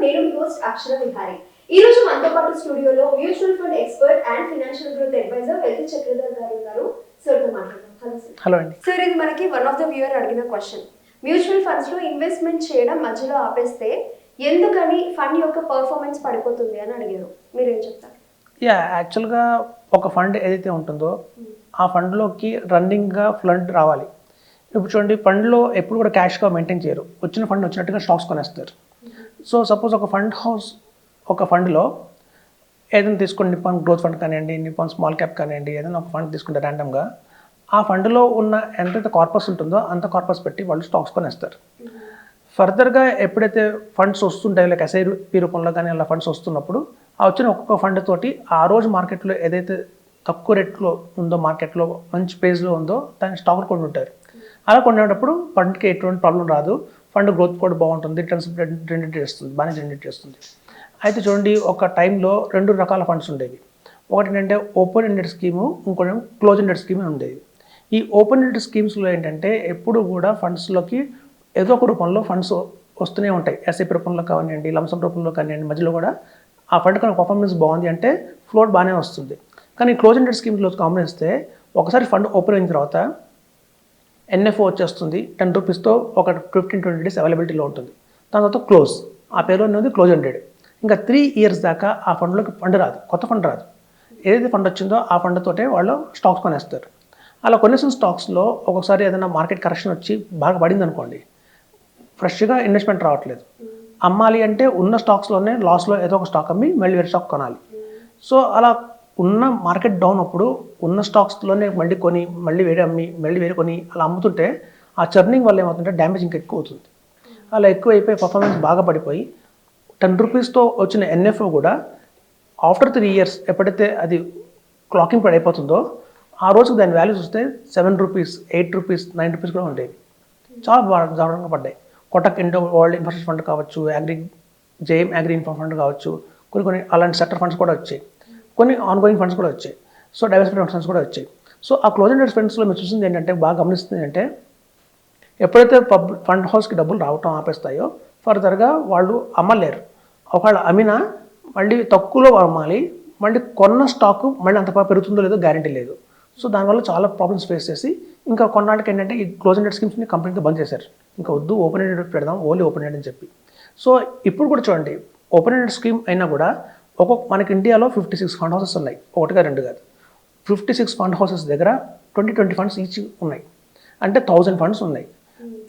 నేను మీ హోస్ట్ అక్షర విహారీ. ఈ రోజు మనతో పాటు స్టూడియోలో mutual fund expert and financial growth advisor wealthy Chakradhar గారు ఉన్నారు. సార్తో మాట్లాడదాం. Hello sir. హలో అండి. సార్, ఇది మనకి వన్ ఆఫ్ ద వ్యూయర్ అడిగిన క్వశ్చన్. మ్యూచువల్ ఫండ్స్ లో ఇన్వెస్ట్మెంట్ చేయడం మధ్యలో ఆపేస్తే ఎందుకని ఫండ్ యొక్క పర్ఫార్మెన్స్ పడిపోతుంది అని అడిగారు. మీరేం చెప్తారు? యాక్చువల్గా ఒక ఫండ్ ఏదైతే ఉంటుందో ఆ ఫండ్లోకి రన్నింగ్గా ఫండ్ రావాలి. ఇప్పుడు చూడండి, ఫండ్లో ఎప్పుడు కూడా క్యాష్గా మెయింటైన్ చేయరు. వచ్చిన ఫండ్ వచ్చినట్టుగా స్టాక్స్ కొనేస్తారు. సో సపోజ్ ఒక ఫండ్ హౌస్ ఒక ఫండ్లో ఏదైనా తీసుకుని నిప్పాన్ గ్రోత్ ఫండ్ కానివ్వండి, నిప్పాన్ స్మాల్ క్యాప్ కానివ్వండి, ఏదైనా ఒక ఫండ్ తీసుకుంటే ర్యాండమ్గా ఆ ఫండ్లో ఉన్న ఎంతైతే కార్పస్ ఉంటుందో అంత కార్పస్ పెట్టి వాళ్ళు స్టాక్స్ కొనేస్తారు. ఫర్దర్గా ఎప్పుడైతే ఫండ్స్ వస్తుంటాయో లైక్ ఎస్ఐపి రూపంలో కానీ అలా ఫండ్స్ వస్తున్నప్పుడు ఆ వచ్చిన ఒక్కొక్క ఫండ్ తోటి ఆ రోజు మార్కెట్లో ఏదైతే తక్కువ రేట్లో ఉందో, మార్కెట్లో మంచి పేజ్లో ఉందో దాన్ని స్టాక్ కొని ఉంటారు. అలా కొనేటప్పుడు ఫండ్కి ఎటువంటి ప్రాబ్లం రాదు. ఫండ్ గ్రోత్ కూడా బాగుంటుంది, రిటర్న్స్ జనరేట్ చేస్తుంది, బాగానే జనరేట్ చేస్తుంది. అయితే చూడండి, ఒక టైంలో 2 రకాల ఫండ్స్ ఉండేవి. ఒకటి ఏంటంటే ఓపెన్ ఎండెడ్ స్కీము, ఇంకోటి క్లోజ్ ఎండెడ్ స్కీమ్ అని ఉండేది. ఈ ఓపెన్ ఎండెడ్ స్కీమ్స్లో ఏంటంటే ఎప్పుడు కూడా ఫండ్స్లోకి ఏదో ఒక రూపంలో ఫండ్స్ వస్తూనే ఉంటాయి. ఎస్ఐపి రూపంలో కానివ్వండి, లంసమ్ రూపంలో కానివ్వండి, మధ్యలో కూడా ఆ ఫండ్ కనుక పర్ఫార్మెన్స్ బాగుంది అంటే ఫ్లోట్ బాగానే వస్తుంది. కానీ క్లోజ్ ఎండెడ్ స్కీమ్స్లో గమనిస్తే ఒకసారి ఫండ్ ఓపెన్ అయిన తర్వాత ఎన్ఎఫ్ఓ వచ్చేస్తుంది. 10 రూపీస్తో ఒక 15-20 డేస్ అవైలబిలిటీలో ఉంటుంది. దాని తర్వాత క్లోజ్, ఆ పేరులో ఉన్నది క్లోజ్ ఎండెడ్. ఇంకా 3 ఇయర్స్ దాకా ఆ ఫండ్లోకి ఫండ్ రాదు, కొత్త ఫండ్ రాదు. ఏదైతే ఫండ్ వచ్చిందో ఆ ఫండ్ తోటే వాళ్ళు స్టాక్స్ కొనేస్తారు. అలా కొనేసిన స్టాక్స్లో ఒక్కొక్కసారి ఏదైనా మార్కెట్ కరెక్షన్ వచ్చి బాగా పడింది అనుకోండి, ఫ్రెష్గా ఇన్వెస్ట్మెంట్ రావట్లేదు. అమ్మాలి అంటే ఉన్న స్టాక్స్లోనే లాస్లో ఏదో ఒక స్టాక్ అమ్మి మళ్ళీ వేరే స్టాక్ కొనాలి. సో అలా ఉన్న మార్కెట్ డౌన్ అప్పుడు ఉన్న స్టాక్స్లోనే మళ్ళీ కొని మళ్ళీ వేరే అమ్మి మళ్ళీ వేరే కొని అలా అమ్ముతుంటే ఆ చర్నింగ్ వల్ల ఏమవుతుంటే డ్యామేజ్ ఇంకా ఎక్కువ అవుతుంది. అలా ఎక్కువ అయిపోయి పర్ఫార్మెన్స్ బాగా పడిపోయి 10 రూపీస్తో వచ్చిన ఎన్ఎఫ్ఓ కూడా ఆఫ్టర్ 3 ఇయర్స్ ఎప్పుడైతే అది క్లాకింగ్ అయిపోతుందో ఆ రోజుకి దాని వాల్యూ చూస్తే 7 రూపీస్, 8 రూపీస్, 9 రూపీస్ కూడా ఉండేవి. చాలా దారుణంగా పడ్డాయి. Kotak Indo world infrastructure fund కావచ్చు, జేఎం అగ్రి ఇన్ఫ్రా ఫండ్ కావచ్చు, కొన్ని అలాంటి సెక్టర్ ఫండ్స్ కూడా వచ్చాయి. కొన్ని ఆన్గోయింగ్ ఫండ్స్ కూడా వచ్చాయి. సో డైవర్సిఫైడ్ ఫండ్స్ కూడా వచ్చాయి. సో ఆ క్లోజ్ ఎండెడ్ ఫండ్స్లో మీరు చూసింది ఏంటంటే, బాగా గమనిస్తుంది అంటే ఎప్పుడైతే ఫండ్ హౌస్కి డబ్బులు రావటం ఆపేస్తాయో ఫర్దర్గా వాళ్ళు అమ్మలేరు. ఒకవేళ అమ్మినా మళ్ళీ తక్కువలో అమ్మాలి, మళ్ళీ కొన్న స్టాక్ మళ్ళీ అంత పెరుగుతుందో లేదో గ్యారంటీ లేదు. సో దానివల్ల చాలా ప్రాబ్లమ్స్ ఫేస్ చేసి ఇంకా కొన్నాళ్ళకి ఏంటంటే ఈ క్లోజ్ ఎండెడ్ స్కీమ్స్ని కంప్లీట్గా బంద్ చేశారు. ఇంకా వద్దు, ఓపెన్ ఎండెడ్ పెడదాం, ఓన్లీ ఓపెన్ ఎండెడ్ అని చెప్పి. సో ఇప్పుడు కూడా చూడండి, ఓపెన్ ఎండెడ్ స్కీమ్ అయినా కూడా మనకి ఇండియాలో 56 ఫండ్ హౌసెస్ ఉన్నాయి, ఒకటిగా 2 కాదు. 56 ఫండ్ హౌసెస్ దగ్గర 20 ఫండ్స్ ఈచ్ ఉన్నాయి. అంటే 1000 ఫండ్స్ ఉన్నాయి.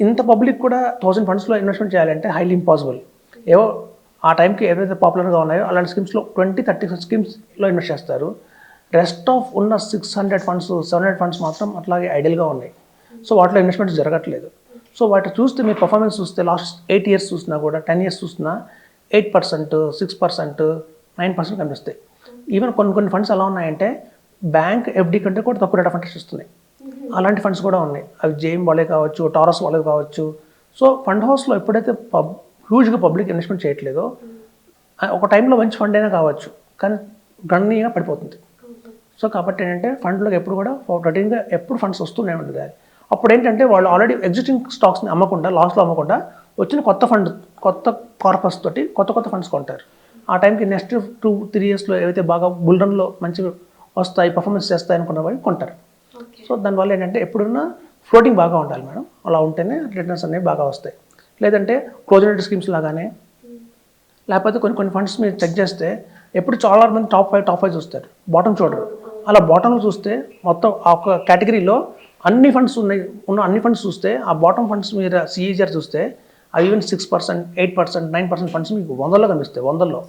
ఇంత పబ్లిక్ కూడా 1000 ఫండ్స్లో ఇన్వెస్ట్మెంట్ చేయాలంటే హైలీ ఇంపాసిబుల్. ఏవో ఆ టైంకి ఏవైతే పాపులర్గా ఉన్నాయో అలాంటి స్కీమ్స్లో 20-30 స్కీమ్స్లో ఇన్వెస్ట్ చేస్తారు. రెస్ట్ ఆఫ్ ఉన్న 600 ఫండ్స్, 700 ఫండ్స్ మాత్రం అట్లాగే ఐడియల్గా ఉన్నాయి. సో వాటిలో ఇన్వెస్ట్మెంట్స్ జరగట్లేదు. సో వాటి చూస్తే మీ పర్ఫార్మెన్స్ చూస్తే లాస్ట్ 8 ఇయర్స్ చూసినా కూడా, 10 ఇయర్స్ చూసినా 8%, 6%, 9% కనిపిస్తాయి. ఈవెన్ కొన్ని ఫండ్స్ ఎలా ఉన్నాయంటే బ్యాంక్ ఎఫ్డి కంటే కూడా తక్కువ రేట్ ఆఫ్ ఇంట్రెస్ట్ ఇస్తున్నాయి. అలాంటి ఫండ్స్ కూడా ఉన్నాయి. అవి జేఎం వాళ్ళే కావచ్చు, టారస్ వాళ్ళే కావచ్చు. సో ఫండ్ హౌస్లో ఎప్పుడైతే హ్యూజ్గా పబ్లిక్ ఇన్వెస్ట్మెంట్ చేయట్లేదో, ఒక టైంలో మంచి ఫండ్ అయినా కావచ్చు కానీ గణనీయంగా పడిపోతుంది. సో కాబట్టి ఏంటంటే ఫండ్లోకి ఎప్పుడు కూడా రొటీన్గా ఎప్పుడు ఫండ్స్ వస్తూనే ఉంటుంది. అప్పుడు ఏంటంటే వాళ్ళు ఆల్రెడీ ఎగ్జిస్టింగ్ స్టాక్స్ని అమ్మకుండా, లాస్లో అమ్మకుండా వచ్చిన కొత్త కార్పస్ తోటి కొత్త ఫండ్స్ కొంటారు. ఆ టైంకి నెక్స్ట్ 2-3 ఇయర్స్లో ఏవైతే బాగా బుల్రన్లో మంచి వస్తాయి, పర్ఫార్మెన్స్ చేస్తాయి అనుకున్న వాళ్ళు కొంటారు. సో దానివల్ల ఏంటంటే ఎప్పుడున్నా ఫ్లోటింగ్ బాగా ఉండాలి మేడం. అలా ఉంటేనే రిటర్న్స్ అనేవి బాగా వస్తాయి. లేదంటే క్లోజ్ ఎండెడ్ స్కీమ్స్ లాగానే, లేకపోతే కొన్ని ఫండ్స్ మీరు చెక్ చేస్తే ఎప్పుడు చాలా మంది టాప్ 5 చూస్తారు, బాటమ్ చూడరు. అలా బాటంలో చూస్తే మొత్తం ఆ ఒక కేటగిరీలో అన్ని ఫండ్స్ ఉన్న అన్ని ఫండ్స్ చూస్తే ఆ బాటమ్ ఫండ్స్ మీరు సిఈజర్ చూస్తే అవి ఈవెన్ 6%, 8%, 9% ఫండ్స్ మీకు 100లో కనిపిస్తాయి. 100లో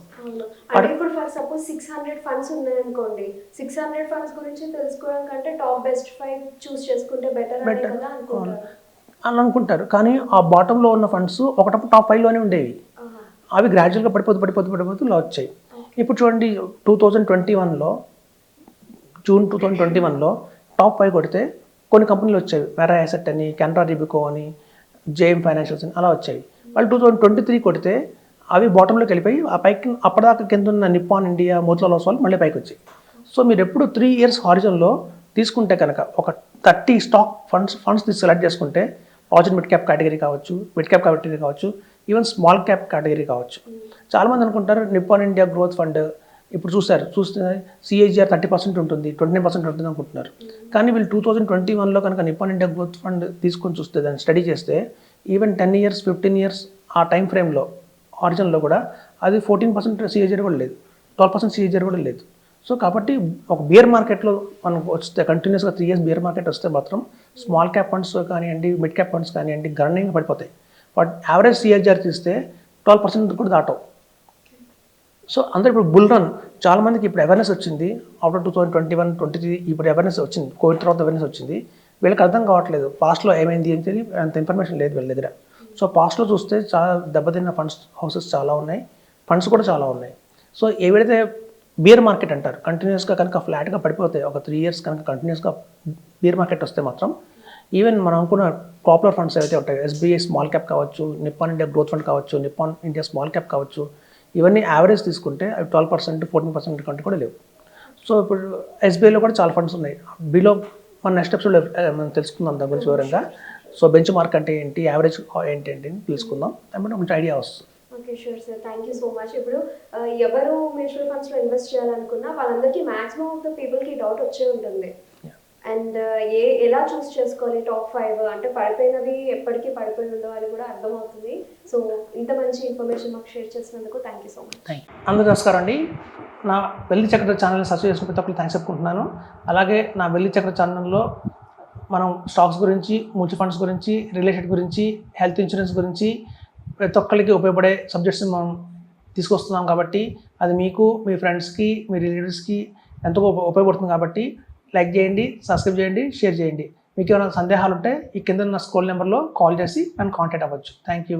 అంటే ఇప్పుడు ఫర్ సపోజ్ 600 ఫండ్స్ ఉన్నాయనుకోండి, 600 ఫండ్స్ గురించి తెలుసుకోవడం కంటే టాప్ బెస్ట్ 5 చూస్ చేసుకుంటే బెటర్ అని అనుకుంటారు. కానీ ఆ బాటంలో ఉన్న ఫండ్స్ ఒకటప్పుడు టాప్ 5లోనే ఉండేవి. అవి గ్రాడ్యువల్గా పడిపోతూ ఇలా వచ్చాయి. ఇప్పుడు చూడండి, 2021లో జూన్ 2021లో టాప్ 5 కొడితే కొన్ని కంపెనీలు వచ్చాయి. వెరా యాసెట్ అని, కెనరా రిబికో అని, జేఎం ఫైనాన్షియల్స్ అని అలా వచ్చాయి. వాళ్ళు 2023 కొడితే అవి బాటంలోకి వెళ్ళిపోయి ఆ పైకి అప్పటిదాకా కింద ఉన్న నిప్పాన్ ఇండియా, మోతిలాల్ ఓస్వాల్ మళ్ళీ పైకి వచ్చాయి. సో మీరు ఎప్పుడు 3 ఇయర్స్ హారిజన్లో తీసుకుంటే కనుక ఒక 30 స్టాక్ ఫండ్స్ సెలెక్ట్ చేసుకుంటే large and mid cap category కావచ్చు, మిడ్ క్యాప్ కేటగిరీ కావచ్చు, ఈవెన్ స్మాల్ క్యాప్ కేటగిరీ కావచ్చు. చాలామంది అనుకుంటారు నిప్పాన్ ఇండియా గ్రోత్ ఫండ్ ఇప్పుడు చూస్తే సిఏజిఆర్ 30% ఉంటుంది, 29% ఉంటుంది అనుకుంటున్నారు. కానీ వీళ్ళు 2021లో కనుక నిప్పాన్ ఇండియా గ్రోత్ ఫండ్ తీసుకొని చూస్తే దాన్ని స్టడీ చేస్తే ఈవెన్ 10 years 15 years ఆ టైం ఫ్రేమ్లో ఆరిజిన్లో కూడా అది 14% సిఏజిఆర్ కూడా లేదు, 12% సిఏజిఆర్ కూడా లేదు. సో కాబట్టి ఒక బియర్ మార్కెట్లో మనకు వస్తే కంటిన్యూస్గా 3 years బియర్ మార్కెట్ వస్తే మాత్రం స్మాల్ క్యాప్ ఫండ్స్ కానివ్వండి, మిడ్ క్యాప్ ఫండ్స్ కానివ్వండి గణనీయంగా పడిపోతాయి. బట్ యావరేజ్ సిఏజిఆర్ తీస్తే 12% కూడా దాటవు. సో అందరూ ఇప్పుడు బుల్ రన్ చాలామందికి ఇప్పుడు అవేర్నెస్ వచ్చింది. ఆఫ్టర్ 2021, 23 ఇప్పుడు అవేర్నెస్ వచ్చింది, కోవిడ్ తర్వాత అవేర్నెస్ వచ్చింది. వీళ్ళకి అర్థం కావట్లేదు పాస్ట్లో ఏమైంది అని తెలియ అంత ఇన్ఫర్మేషన్ లేదు వీళ్ళ దగ్గర. సో పాస్ట్లో చూస్తే చాలా దెబ్బతిన్న ఫండ్స్ హౌసెస్ చాలా ఉన్నాయి, ఫండ్స్ కూడా చాలా ఉన్నాయి. సో ఏవైతే బియర్ మార్కెట్ అంటారు కంటిన్యూస్గా కనుక ఫ్లాట్గా పడిపోతే ఒక 3 years కనుక కంటిన్యూస్గా బియర్ మార్కెట్ వస్తే మాత్రం ఈవెన్ మనం అనుకున్న పాపులర్ ఫండ్స్ ఏవైతే ఉంటాయి, ఎస్బీఐ స్మాల్ క్యాప్ కావచ్చు, నిప్పాన్ ఇండియా గ్రోత్ ఫండ్ కావచ్చు, నిప్పాన్ ఇండియా స్మాల్ క్యాప్ కావచ్చు, ఇవన్నీ యావరేజ్ తీసుకుంటే అవి 12% 14% కంటే కూడా లేవు. సో ఇప్పుడు ఎస్బీఐలో కూడా చాలా ఫండ్స్ ఉన్నాయి. బిలో మన నెక్స్ట్ ఎపిసోడ్లో మనం తెలుసుకుందాం దాని గురించి వివరంగా. సో బెంచ్ మార్క్ అంటే ఏంటి, యావరేజ్ ఏంటి అని తెలుసుకుందాం, దాని కొంచెం ఐడియా వస్తుంది. Okay sure sir, thank you so much. ఇప్పుడు ఎవరు మ్యూచువల్ ఫండ్స్లో ఇన్వెస్ట్ చేయాలనుకున్నా వాళ్ళందరికీ మ్యాక్సిమం ఆఫ్ ద పీపుల్కి డౌట్ వచ్చే ఉంటుంది. అండ్ ఎలా చూస్ చేసుకోవాలి టాప్ 5 అంటే పడిపోయినవి ఎప్పటికీ పడిపోయి ఉండవు అని కూడా అర్థమవుతుంది. సో ఇంత మంచి ఇన్ఫర్మేషన్ మాకు షేర్ చేసినందుకు థ్యాంక్ యూ సో మచ్. అందరూ నమస్కారం అండి. నా వెల్లి చక్ర ఛానల్ని సబ్స్క్రైబ్ చేసిన ప్రతి ఒక్కరికి థ్యాంక్స్ చెప్పుకుంటున్నాను. అలాగే నా వెల్లి చక్ర ఛానల్లో మనం స్టాక్స్ గురించి, మ్యూచువల్ ఫండ్స్ గురించి, రియల్ ఎస్టేట్ గురించి, హెల్త్ ఇన్సూరెన్స్ గురించి ప్రతి ఒక్కరికి ఉపయోగపడే సబ్జెక్ట్స్ని మనం తీసుకొస్తున్నాం. కాబట్టి అది మీకు, మీ ఫ్రెండ్స్కి, మీ రిలేటివ్స్కి ఎంతో ఉపయోగపడుతుంది. కాబట్టి లైక్ చేయండి, సబ్స్క్రైబ్ చేయండి, షేర్ చేయండి. మీకు ఏమైనా సందేహాలు ఉంటే ఈ కింద నా స్క్రోల్ నెంబర్లో కాల్ చేసి నన్ను కాంటాక్ట్ అవ్వచ్చు. Thank you.